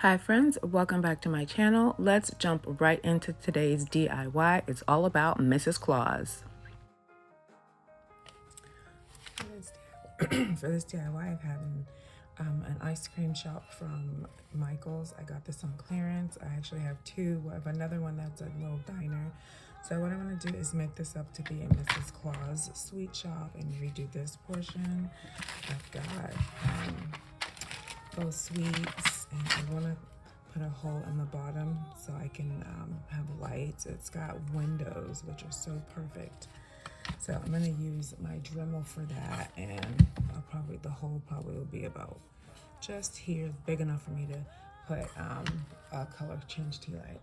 Hi friends, welcome back to my channel. Let's jump right into today's DIY. It's all about Mrs. Claus. For this DIY, I've had an ice cream shop from Michael's. I got this on clearance. I actually have two. I have another one that's a little diner. So what I'm going to do is make this up to be a Mrs. Claus Sweet Shop and redo this portion. I've got those sweets, and I want to put a hole in the bottom so I can have lights. It's got windows, which are so perfect. So I'm gonna use my Dremel for that, and the hole probably will be about just here, big enough for me to put a color change tea light.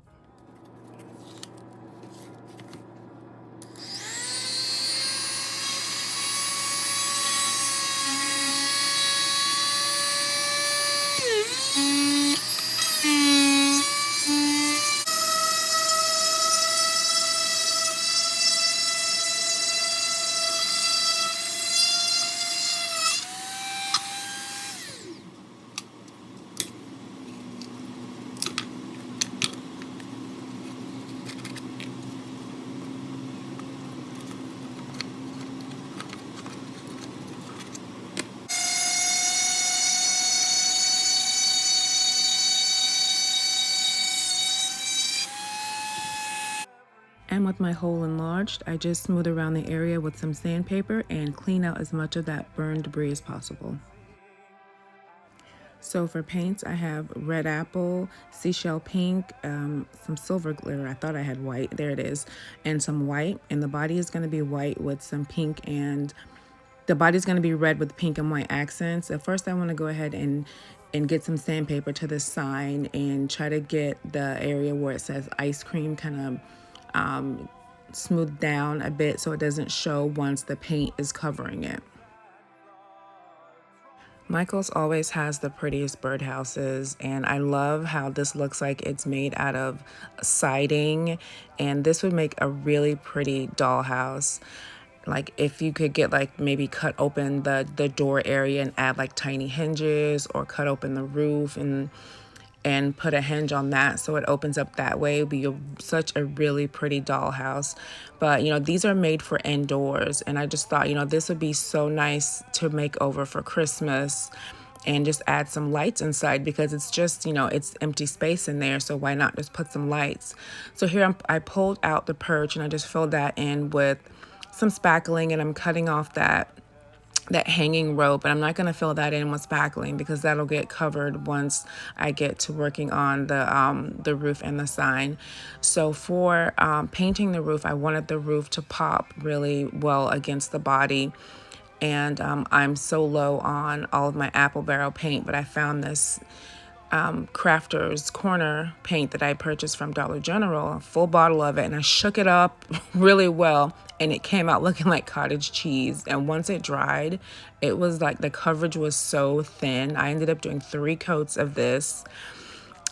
And with my hole enlarged, I just smooth around the area with some sandpaper and clean out as much of that burned debris as possible. So for paints, I have red apple, seashell pink, some silver glitter. I thought I had white. There it is. And some white. And the body is going to be white with some pink, and the body's going to be red with pink and white accents. At first, I want to go ahead and get some sandpaper to the sign and try to get the area where it says ice cream kind of smoothed down a bit so it doesn't show once the paint is covering it. Michael's always has the prettiest birdhouses, and I love how this looks like it's made out of siding, and this would make a really pretty dollhouse. Like if you could get like maybe cut open the door area and add like tiny hinges, or cut open the roof and put a hinge on that so it opens up that way. It would be such a really pretty dollhouse. But these are made for indoors, and I just thought this would be so nice to make over for Christmas and just add some lights inside, because it's just it's empty space in there, so why not just put some lights. So here I pulled out the perch and I just filled that in with some spackling, and I'm cutting off that hanging rope, and I'm not going to fill that in with spackling because that'll get covered once I get to working on the roof and the sign. So for painting the roof, I wanted the roof to pop really well against the body, and I'm so low on all of my Applebarrel paint, but I found this Crafter's Corner paint that I purchased from Dollar General, a full bottle of it, and I shook it up really well, and it came out looking like cottage cheese. And once it dried, it was like the coverage was so thin. I ended up doing 3 coats of this.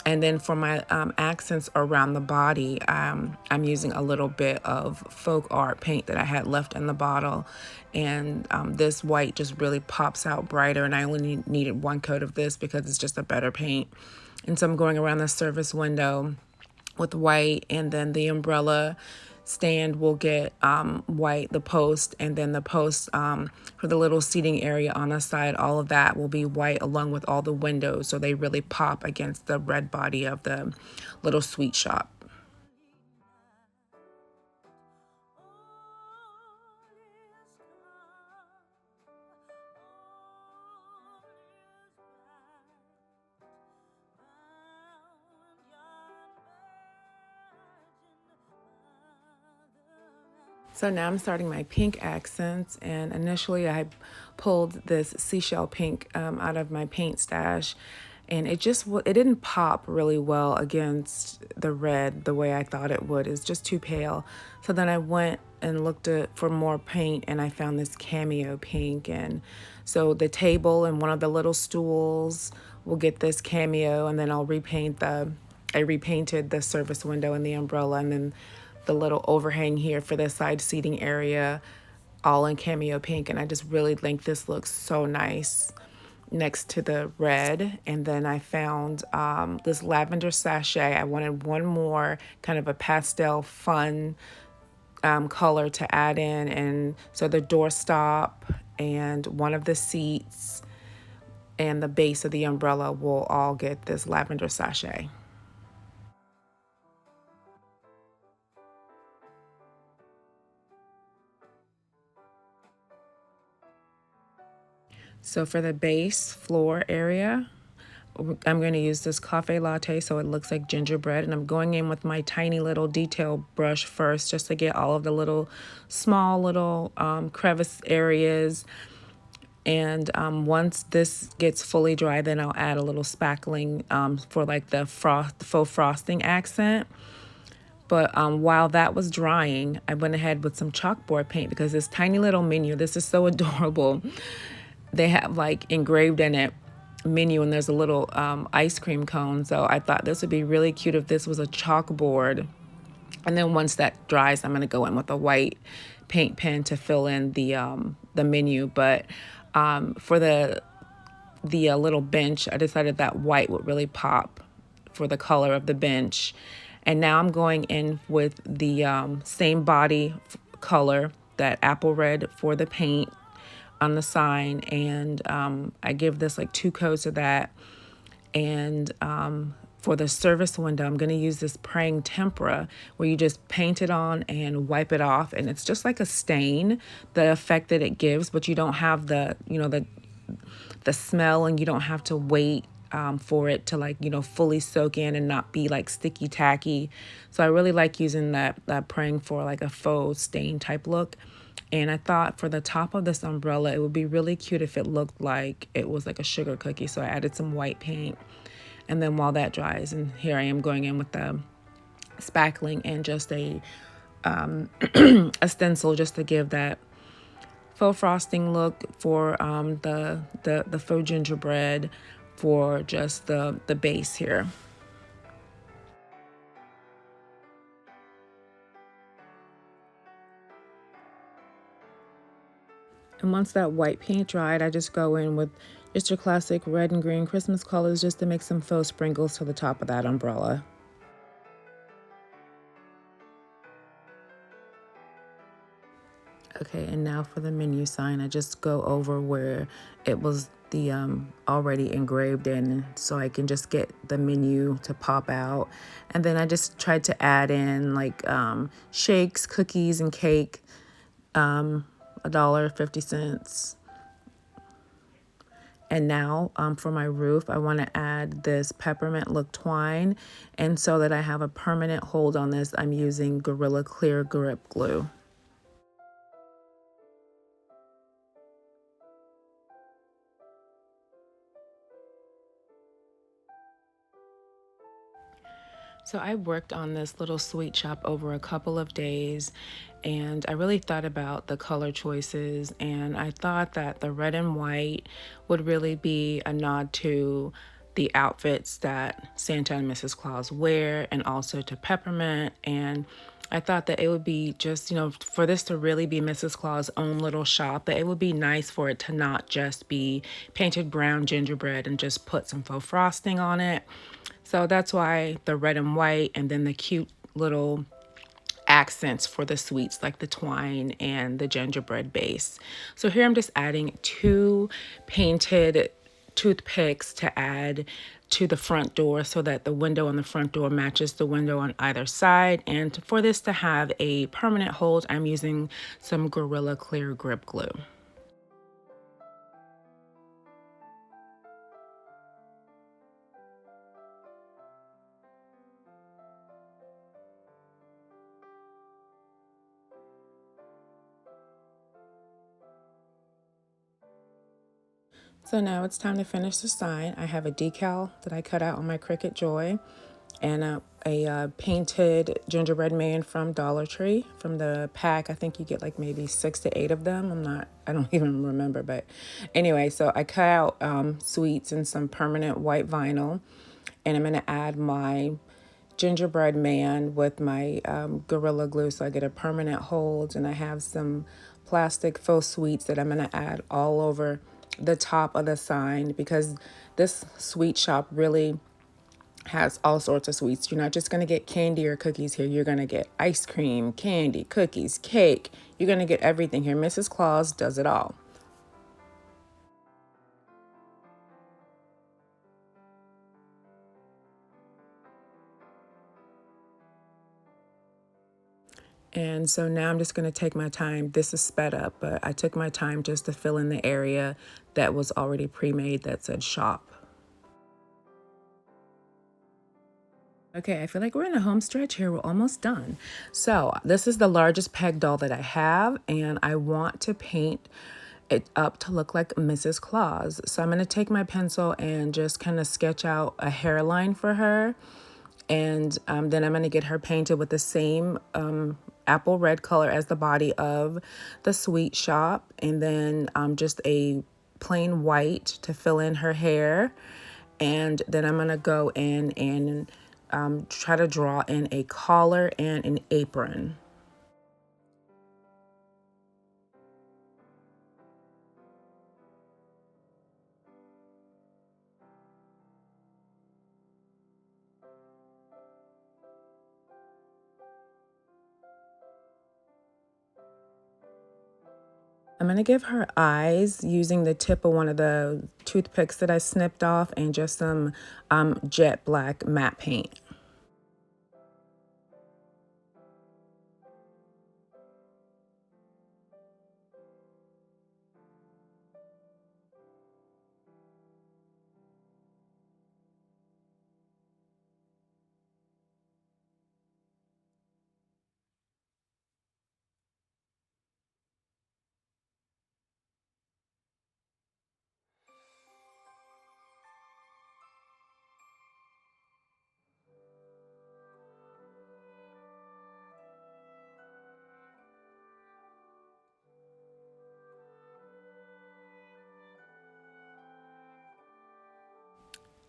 And then for my accents around the body, I'm using a little bit of folk art paint that I had left in the bottle. And this white just really pops out brighter. And I only needed 1 coat of this because it's just a better paint. And so I'm going around the service window with white, and then the umbrella stand will get white, the post, and then the post for the little seating area on the side, all of that will be white along with all the windows, so they really pop against the red body of the little sweet shop. So now I'm starting my pink accents, and initially I pulled this seashell pink out of my paint stash, and it didn't pop really well against the red the way I thought it would. It's just too pale. So then I went and looked for more paint, and I found this Cameo Pink, and so the table and one of the little stools will get this Cameo, and then I repainted the service window and the umbrella, and then the little overhang here for the side seating area, all in Cameo Pink. And I just really think this looks so nice. next to the red. And then I found this lavender sachet. I wanted one more kind of a pastel fun color to add in. And so the doorstop and one of the seats and the base of the umbrella will all get this lavender sachet. So for the base floor area, I'm going to use this cafe latte so it looks like gingerbread, and I'm going in with my tiny little detail brush first just to get all of the little small little crevice areas. And once this gets fully dry, then I'll add a little spackling for like the faux frosting accent. But while that was drying, I went ahead with some chalkboard paint because this tiny little menu, this is so adorable. They have like engraved in it menu, and there's a little ice cream cone. So I thought this would be really cute if this was a chalkboard. And then once that dries, I'm going to go in with a white paint pen to fill in the menu. But for the little bench, I decided that white would really pop for the color of the bench. And now I'm going in with the same body color, that apple red for the paint on the sign. And I give this like 2 coats of that. And for the service window, I'm going to use this praying tempera where you just paint it on and wipe it off. And it's just like a stain, the effect that it gives, but you don't have the, the smell, and you don't have to wait for it to like, fully soak in and not be like sticky tacky. So I really like using that praying for like a faux stain type look. And I thought for the top of this umbrella, it would be really cute if it looked like it was like a sugar cookie. So I added some white paint. And then while that dries, and here I am going in with the spackling and just a stencil just to give that faux frosting look for the faux gingerbread for just the base here. And once that white paint dried, I just go in with just your classic red and green Christmas colors just to make some faux sprinkles to the top of that umbrella. Okay, and now for the menu sign, I just go over where it was the already engraved in so I can just get the menu to pop out. And then I just tried to add in like shakes, cookies, and cake, $1.50. And now for my roof, I want to add this peppermint look twine. And so that I have a permanent hold on this, I'm using Gorilla Clear Grip Glue. So I worked on this little sweet shop over a couple of days, and I really thought about the color choices, and I thought that the red and white would really be a nod to the outfits that Santa and Mrs. Claus wear, and also to Peppermint. And I thought that it would be just, for this to really be Mrs. Claus' own little shop, that it would be nice for it to not just be painted brown gingerbread and just put some faux frosting on it. So that's why the red and white, and then the cute little accents for the sweets like the twine and the gingerbread base. So here I'm just adding 2 painted toothpicks to add to the front door so that the window on the front door matches the window on either side. And for this to have a permanent hold, I'm using some Gorilla Clear Grip Glue. So now it's time to finish the sign. I have a decal that I cut out on my Cricut Joy, and a painted gingerbread man from DollarTree. From the pack, I think you get like maybe 6 to 8 of them. I don't even remember, but anyway, so I cut out sweets and some permanent white vinyl, and I'm gonna add my gingerbread man with my Gorilla Glue so I get a permanent hold, and I have some plastic faux sweets that I'm gonna add all over the top of the sign, because this sweet shop really has all sorts of sweets. You're not just going to get candy or cookies here. You're going to get ice cream, candy, cookies, cake. You're going to get everything here. Mrs. Claus does it all. And so now I'm just going to take my time. This is sped up, but I took my time just to fill in the area that was already pre-made that said shop. Okay, I feel like we're in a home stretch here. We're almost done. So this is the largest peg doll that I have, and I want to paint it up to look like Mrs. Claus. So I'm going to take my pencil and just kind of sketch out a hairline for her. And then I'm going to get her painted with the same apple red color as the body of the sweet shop. And then just a plain white to fill in her hair. And then I'm going to go in and try to draw in a collar and an apron. I'm going to give her eyes using the tip of one of the toothpicks that I snipped off and just some jet black matte paint.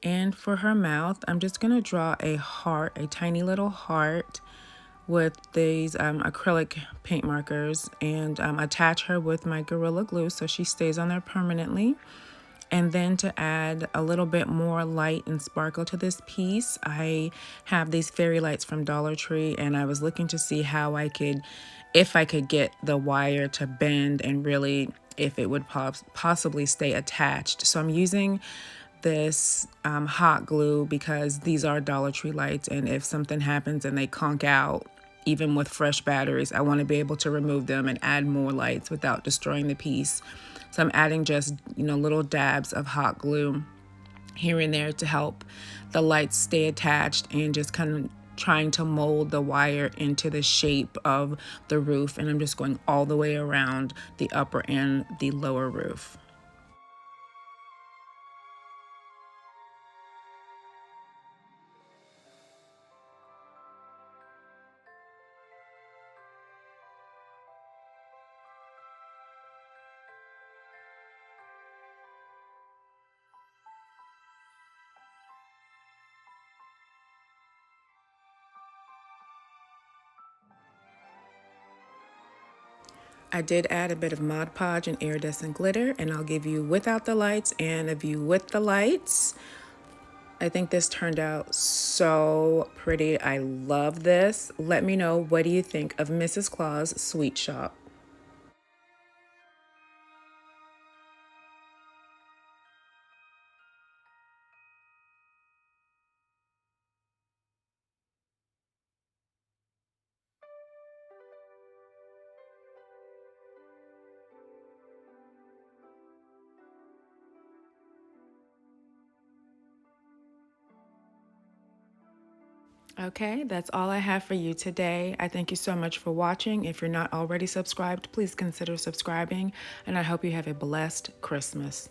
And for her mouth, I'm just going to draw a heart, a tiny little heart with these acrylic paint markers, and attach her with my Gorilla Glue so she stays on there permanently. And then to add a little bit more light and sparkle to this piece, I have these fairy lights from Dollar Tree, and I was looking to see how I could, if I could get the wire to bend and really if it would possibly stay attached. So I'm using this hot glue because these are Dollar Tree lights, and if something happens and they conk out, even with fresh batteries, I want to be able to remove them and add more lights without destroying the piece. So I'm adding just, little dabs of hot glue here and there to help the lights stay attached, and just kind of trying to mold the wire into the shape of the roof. And I'm just going all the way around the upper and the lower roof. I did add a bit of Mod Podge and iridescent glitter, and I'll give you without the lights and a view with the lights. I think this turned out so pretty. I love this. Let me know, what do you think of Mrs. Claus Sweet Shop? Okay, that's all I have for you today. I thank you so much for watching. If you're not already subscribed, please consider subscribing, and I hope you have a blessed Christmas.